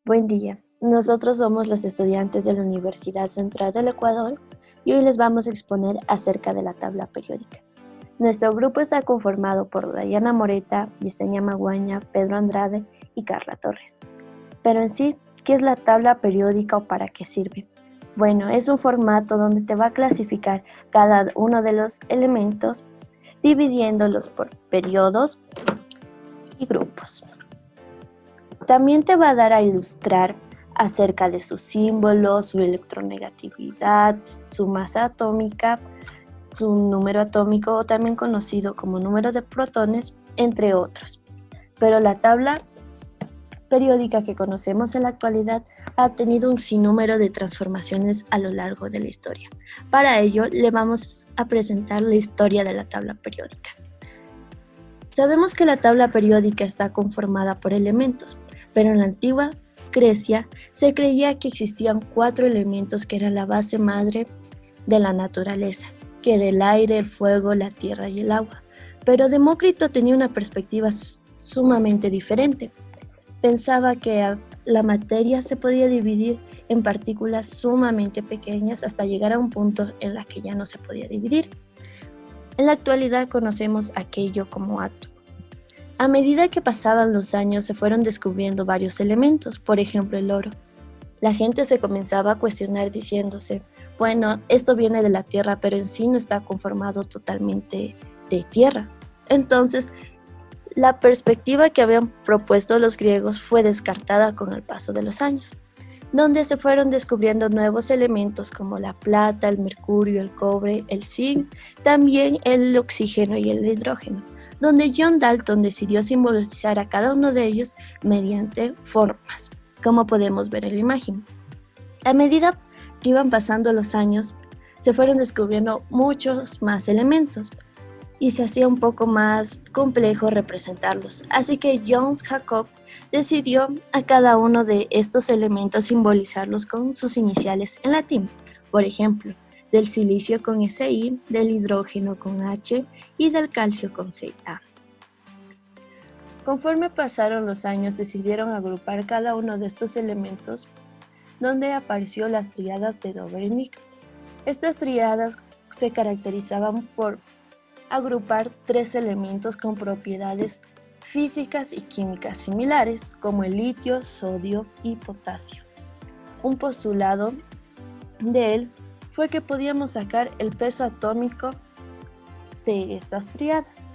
Buen día. Nosotros somos los estudiantes de la Universidad Central del Ecuador y hoy les vamos a exponer acerca de la tabla periódica. Nuestro grupo está conformado por Dayana Moreta, Yesenia Maguaña, Pedro Andrade y Carla Torres. Pero en sí, ¿qué es la tabla periódica o para qué sirve? Bueno, es un formato donde te va a clasificar cada uno de los elementos dividiéndolos por periodos y grupos. También te va a dar a ilustrar acerca de sus símbolos, su electronegatividad, su masa atómica, su número atómico o también conocido como número de protones, entre otros. Pero la tabla periódica que conocemos en la actualidad ha tenido un sinnúmero de transformaciones a lo largo de la historia. Para ello, le vamos a presentar la historia de la tabla periódica. Sabemos que la tabla periódica está conformada por elementos, pero en la antigua Grecia se creía que existían 4 elementos que eran la base madre de la naturaleza, que era el aire, el fuego, la tierra y el agua. Pero Demócrito tenía una perspectiva sumamente diferente. Pensaba que la materia se podía dividir en partículas sumamente pequeñas hasta llegar a un punto en la que ya no se podía dividir. En la actualidad conocemos aquello como átomo. A medida que pasaban los años se fueron descubriendo varios elementos, por ejemplo el oro. La gente se comenzaba a cuestionar diciéndose, bueno, esto viene de la tierra, pero en sí no está conformado totalmente de tierra. Entonces, la perspectiva que habían propuesto los griegos fue descartada con el paso de los años, donde se fueron descubriendo nuevos elementos como la plata, el mercurio, el cobre, el zinc, también el oxígeno y el hidrógeno, donde John Dalton decidió simbolizar a cada uno de ellos mediante formas, como podemos ver en la imagen. A medida que iban pasando los años, se fueron descubriendo muchos más elementos y se hacía un poco más complejo representarlos. Así que Jöns Jacob decidió a cada uno de estos elementos simbolizarlos con sus iniciales en latín. Por ejemplo, del silicio con SI, del hidrógeno con H y del calcio con CA. Conforme pasaron los años, decidieron agrupar cada uno de estos elementos, donde apareció las tríadas de Doberenik. Estas tríadas se caracterizaban por agrupar 3 elementos con propiedades físicas y químicas similares, como el litio, sodio y potasio. Un postulado de él fue que podíamos sacar el peso atómico de estas tríadas,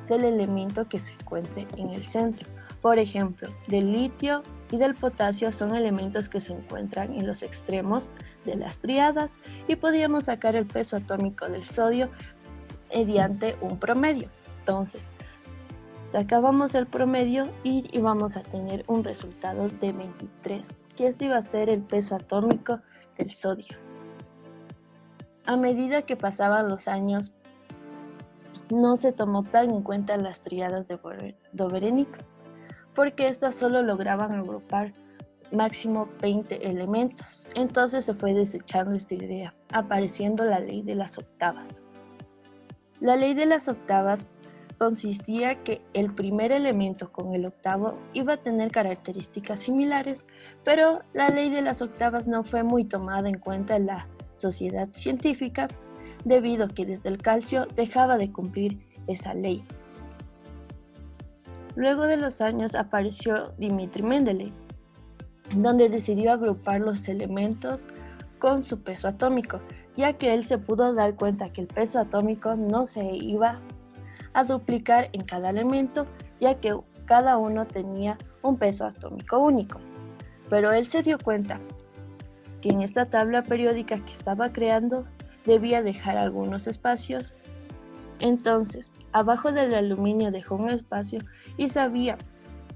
del elemento que se encuentre en el centro. Por ejemplo, del litio y del potasio son elementos que se encuentran en los extremos de las tríadas y podíamos sacar el peso atómico del sodio mediante un promedio. Entonces, sacábamos el promedio y íbamos a tener un resultado de 23, que este iba a ser el peso atómico del sodio. A medida que pasaban los años, no se tomó tan en cuenta las tríadas de Doberenik, porque estas solo lograban agrupar máximo 20 elementos. Entonces se fue desechando esta idea, apareciendo la ley de las octavas. La ley de las octavas consistía que el primer elemento con el octavo iba a tener características similares, pero la ley de las octavas no fue muy tomada en cuenta en la sociedad científica, debido a que desde el calcio dejaba de cumplir esa ley. Luego de los años apareció Dmitri Mendeleev, donde decidió agrupar los elementos con su peso atómico, ya que él se pudo dar cuenta que el peso atómico no se iba a duplicar en cada elemento, ya que cada uno tenía un peso atómico único. Pero él se dio cuenta que en esta tabla periódica que estaba creando debía dejar algunos espacios. Entonces, abajo del aluminio dejó un espacio y sabía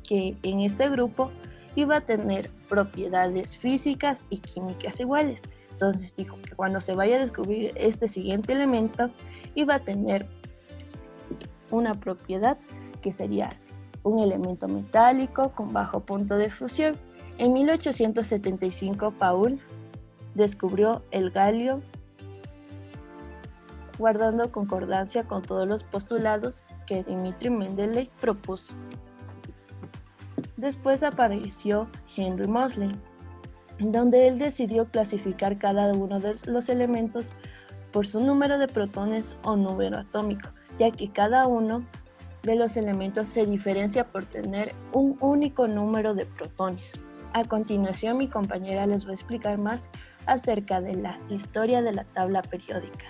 que en este grupo iba a tener propiedades físicas y químicas iguales. Entonces dijo que cuando se vaya a descubrir este siguiente elemento, iba a tener una propiedad que sería un elemento metálico con bajo punto de fusión. En 1875, Paul descubrió el galio, guardando concordancia con todos los postulados que Dmitri Mendeleev propuso. Después apareció Henry Moseley, donde él decidió clasificar cada uno de los elementos por su número de protones o número atómico, ya que cada uno de los elementos se diferencia por tener un único número de protones. A continuación, mi compañera les va a explicar más acerca de la historia de la tabla periódica.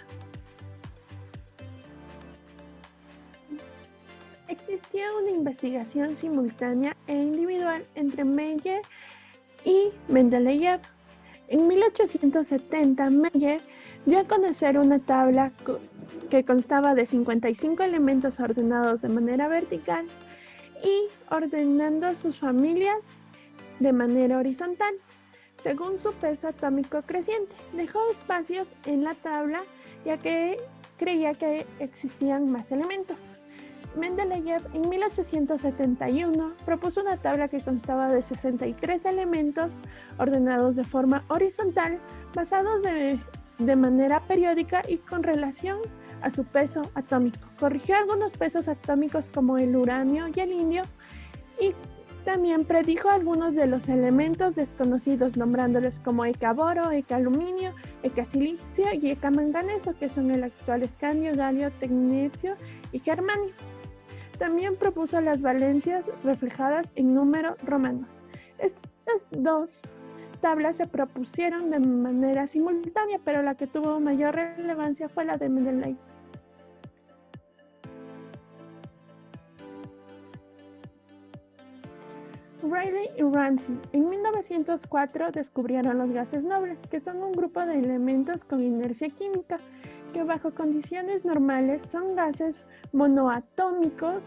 Existía una investigación simultánea e individual entre Meyer y Mendeleev. En 1870, Meyer dio a conocer una tabla que constaba de 55 elementos ordenados de manera vertical y ordenando sus familias de manera horizontal, según su peso atómico creciente. Dejó espacios en la tabla ya que creía que existían más elementos. Mendeleev en 1871 propuso una tabla que constaba de 63 elementos ordenados de forma horizontal, basados de manera periódica y con relación a su peso atómico. Corrigió algunos pesos atómicos como el uranio y el indio y también predijo algunos de los elementos desconocidos, nombrándoles como eka-boro, eka-aluminio, eka-silicio y eka-manganeso, que son el actual escandio, galio, tecnecio y germanio. También propuso las valencias reflejadas en números romanos. Estas dos tablas se propusieron de manera simultánea, pero la que tuvo mayor relevancia fue la de Mendeleev. Rayleigh y Ramsay en 1904 descubrieron los gases nobles, que son un grupo de elementos con inercia química, que bajo condiciones normales son gases monoatómicos,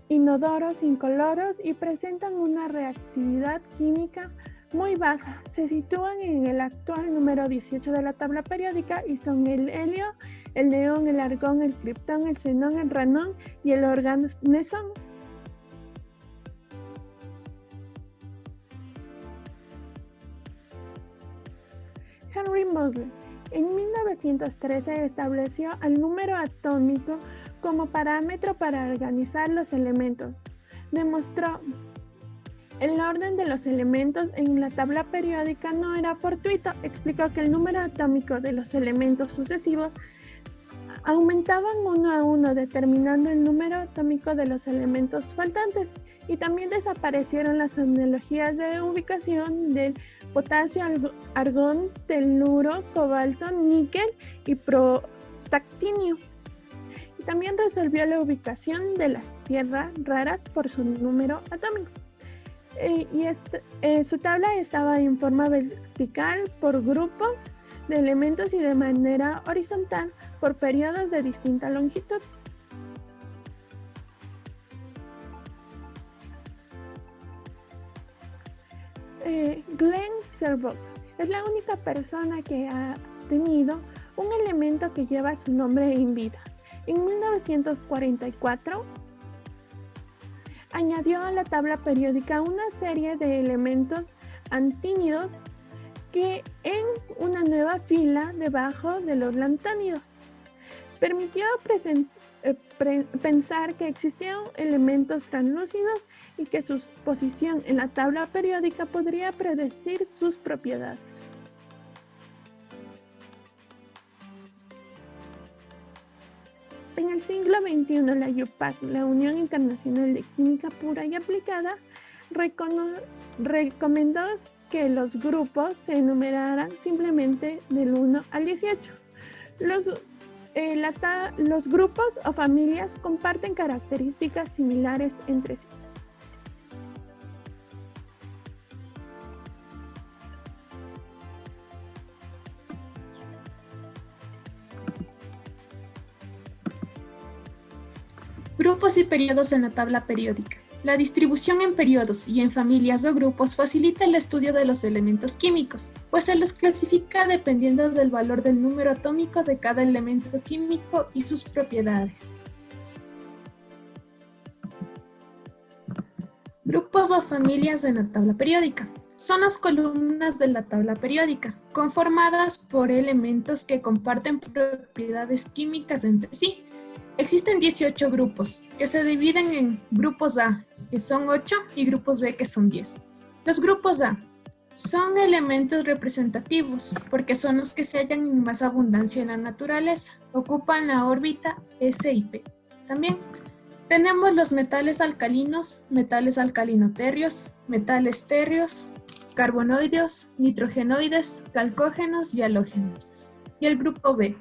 inodoros, incoloros y presentan una reactividad química muy baja. Se sitúan en el actual número 18 de la tabla periódica y son el helio, el neón, el argón, el criptón, el xenón, el ranón y el organesón. Henry Moseley en 1913 estableció el número atómico como parámetro para organizar los elementos. Demostró el orden de los elementos en la tabla periódica no era fortuito. Explicó que el número atómico de los elementos sucesivos aumentaban uno a uno, determinando el número atómico de los elementos faltantes. Y también desaparecieron las analogías de ubicación del potasio, argón, teluro, cobalto, níquel y protactinio. Y también resolvió la ubicación de las tierras raras por su número atómico. Su tabla estaba en forma vertical por grupos de elementos y de manera horizontal por periodos de distinta longitud. Glenn Serbrook es la única persona que ha tenido un elemento que lleva su nombre en vida. En 1944 añadió a la tabla periódica una serie de elementos antínidos que en una nueva fila debajo de los lantánidos. Permitió pensar que existían elementos translúcidos y que su posición en la tabla periódica podría predecir sus propiedades. En el siglo XXI, la UPAC, la Unión Internacional de Química Pura y Aplicada, recomendó que los grupos se enumeraran simplemente del 1 al 18. Los grupos o familias comparten características similares entre sí. Grupos y periodos en la tabla periódica. La distribución en periodos y en familias o grupos facilita el estudio de los elementos químicos, pues se los clasifica dependiendo del valor del número atómico de cada elemento químico y sus propiedades. Grupos o familias en la tabla periódica. Son las columnas de la tabla periódica, conformadas por elementos que comparten propiedades químicas entre sí. Existen 18 grupos que se dividen en grupos A, que son 8, y grupos B, que son 10. Los grupos A son elementos representativos porque son los que se hallan en más abundancia en la naturaleza. Ocupan la órbita S y P. También tenemos los metales alcalinos, metales alcalinoterrios, metales terrios, carbonoideos, nitrogenoides, calcógenos y halógenos. Y el grupo B,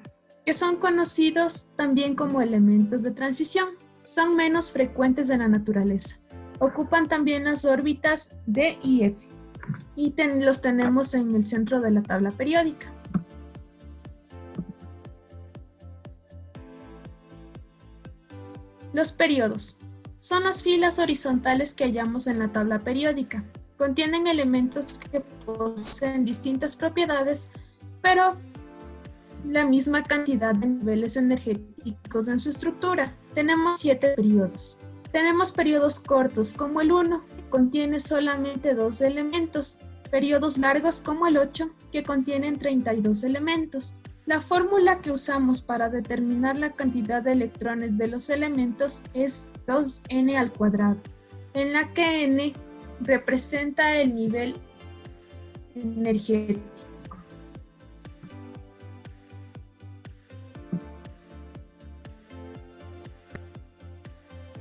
que son conocidos también como elementos de transición. Son menos frecuentes en la naturaleza. Ocupan también las órbitas D y F. Y los tenemos en el centro de la tabla periódica. Los períodos son las filas horizontales que hallamos en la tabla periódica. Contienen elementos que poseen distintas propiedades, pero la misma cantidad de niveles energéticos en su estructura. Tenemos 7 periodos. Tenemos periodos cortos como el 1, que contiene solamente 2 elementos. Periodos largos como el 8, que contienen 32 elementos. La fórmula que usamos para determinar la cantidad de electrones de los elementos es 2n al cuadrado, en la que n representa el nivel energético.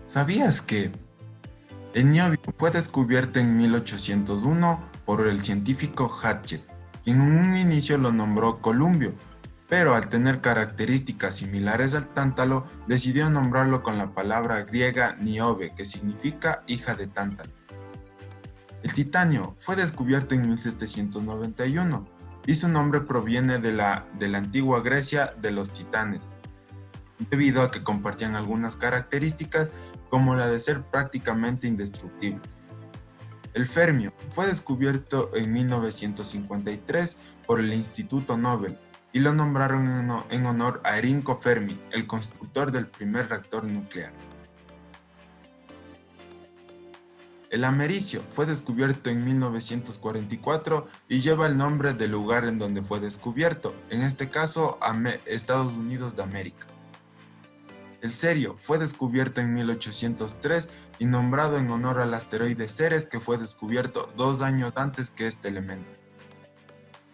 ¿Sabías que el niobio fue descubierto en 1801 por el científico Hatchet, quien en un inicio lo nombró columbio, pero al tener características similares al tántalo, decidió nombrarlo con la palabra griega niobe, que significa hija de tántalo? El titanio fue descubierto en 1791 y su nombre proviene de la antigua Grecia de los titanes, debido a que compartían algunas características como la de ser prácticamente indestructibles. El fermio fue descubierto en 1953 por el Instituto Nobel y lo nombraron en honor a Enrico Fermi, el constructor del primer reactor nuclear. El americio fue descubierto en 1944 y lleva el nombre del lugar en donde fue descubierto, en este caso Estados Unidos de América. El cerio fue descubierto en 1803 y nombrado en honor al asteroide Ceres, que fue descubierto 2 años antes que este elemento.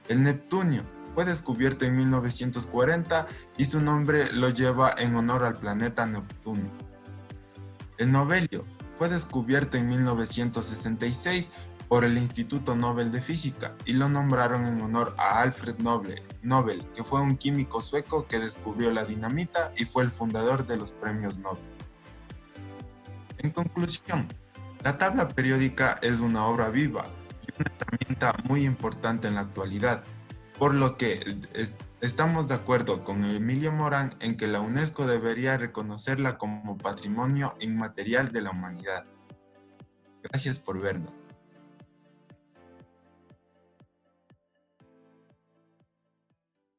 El neptunio fue descubierto en 1940 y su nombre lo lleva en honor al planeta Neptuno. El novelio fue descubierto en 1966 por el Instituto Nobel de Física y lo nombraron en honor a Alfred Nobel, que fue un químico sueco que descubrió la dinamita y fue el fundador de los premios Nobel. En conclusión, la tabla periódica es una obra viva y una herramienta muy importante en la actualidad, por lo que estamos de acuerdo con Emilio Morán en que la UNESCO debería reconocerla como Patrimonio Inmaterial de la Humanidad. Gracias por vernos.